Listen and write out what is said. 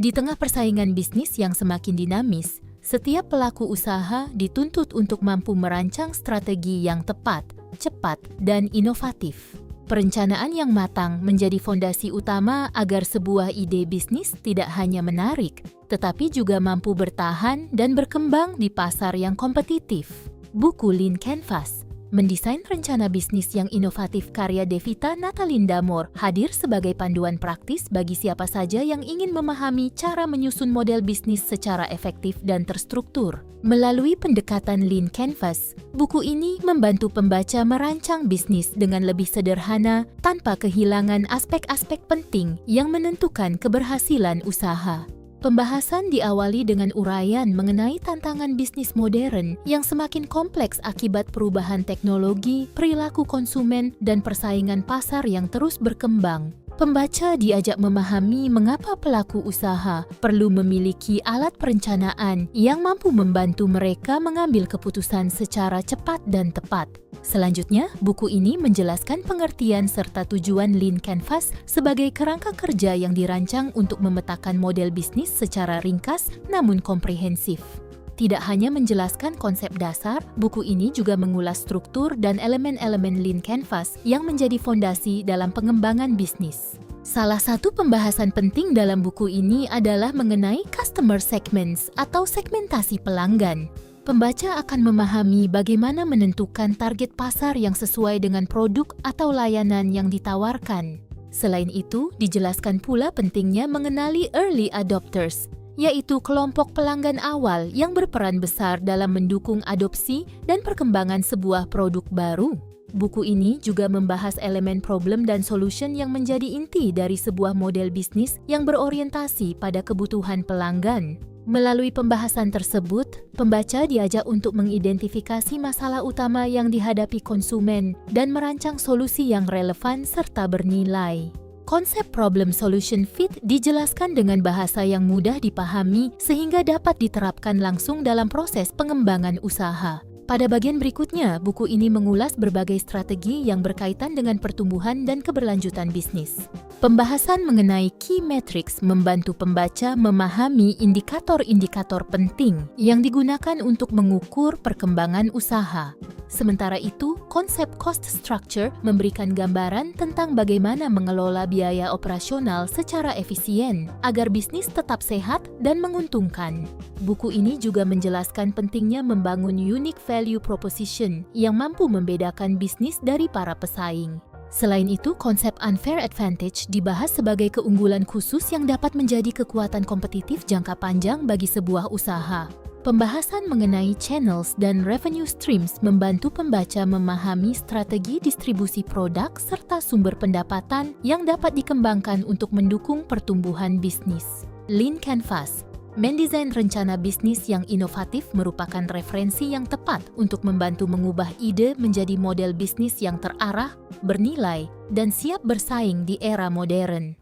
Di tengah persaingan bisnis yang semakin dinamis, setiap pelaku usaha dituntut untuk mampu merancang strategi yang tepat, cepat, dan inovatif. Perencanaan yang matang menjadi fondasi utama agar sebuah ide bisnis tidak hanya menarik, tetapi juga mampu bertahan dan berkembang di pasar yang kompetitif. Buku Lean Canvas, Mendesain Rencana Bisnis yang Inovatif karya Devita Natalinda Moore hadir sebagai panduan praktis bagi siapa saja yang ingin memahami cara menyusun model bisnis secara efektif dan terstruktur. Melalui pendekatan Lean Canvas, buku ini membantu pembaca merancang bisnis dengan lebih sederhana tanpa kehilangan aspek-aspek penting yang menentukan keberhasilan usaha. Pembahasan diawali dengan uraian mengenai tantangan bisnis modern yang semakin kompleks akibat perubahan teknologi, perilaku konsumen, dan persaingan pasar yang terus berkembang. Pembaca diajak memahami mengapa pelaku usaha perlu memiliki alat perencanaan yang mampu membantu mereka mengambil keputusan secara cepat dan tepat. Selanjutnya, buku ini menjelaskan pengertian serta tujuan Lean Canvas sebagai kerangka kerja yang dirancang untuk memetakan model bisnis secara ringkas namun komprehensif. Tidak hanya menjelaskan konsep dasar, buku ini juga mengulas struktur dan elemen-elemen Lean Canvas yang menjadi fondasi dalam pengembangan bisnis. Salah satu pembahasan penting dalam buku ini adalah mengenai customer segments atau segmentasi pelanggan. Pembaca akan memahami bagaimana menentukan target pasar yang sesuai dengan produk atau layanan yang ditawarkan. Selain itu, dijelaskan pula pentingnya mengenali early adopters, yaitu kelompok pelanggan awal yang berperan besar dalam mendukung adopsi dan perkembangan sebuah produk baru. Buku ini juga membahas elemen problem dan solution yang menjadi inti dari sebuah model bisnis yang berorientasi pada kebutuhan pelanggan. Melalui pembahasan tersebut, pembaca diajak untuk mengidentifikasi masalah utama yang dihadapi konsumen dan merancang solusi yang relevan serta bernilai. Konsep problem solution fit dijelaskan dengan bahasa yang mudah dipahami sehingga dapat diterapkan langsung dalam proses pengembangan usaha. Pada bagian berikutnya, buku ini mengulas berbagai strategi yang berkaitan dengan pertumbuhan dan keberlanjutan bisnis. Pembahasan mengenai key metrics membantu pembaca memahami indikator-indikator penting yang digunakan untuk mengukur perkembangan usaha. Sementara itu, konsep cost structure memberikan gambaran tentang bagaimana mengelola biaya operasional secara efisien agar bisnis tetap sehat dan menguntungkan. Buku ini juga menjelaskan pentingnya membangun unique value proposition yang mampu membedakan bisnis dari para pesaing. Selain itu, konsep unfair advantage dibahas sebagai keunggulan khusus yang dapat menjadi kekuatan kompetitif jangka panjang bagi sebuah usaha. Pembahasan mengenai channels dan revenue streams membantu pembaca memahami strategi distribusi produk serta sumber pendapatan yang dapat dikembangkan untuk mendukung pertumbuhan bisnis. Lean Canvas, mendesain rencana bisnis yang inovatif merupakan referensi yang tepat untuk membantu mengubah ide menjadi model bisnis yang terarah, bernilai, dan siap bersaing di era modern.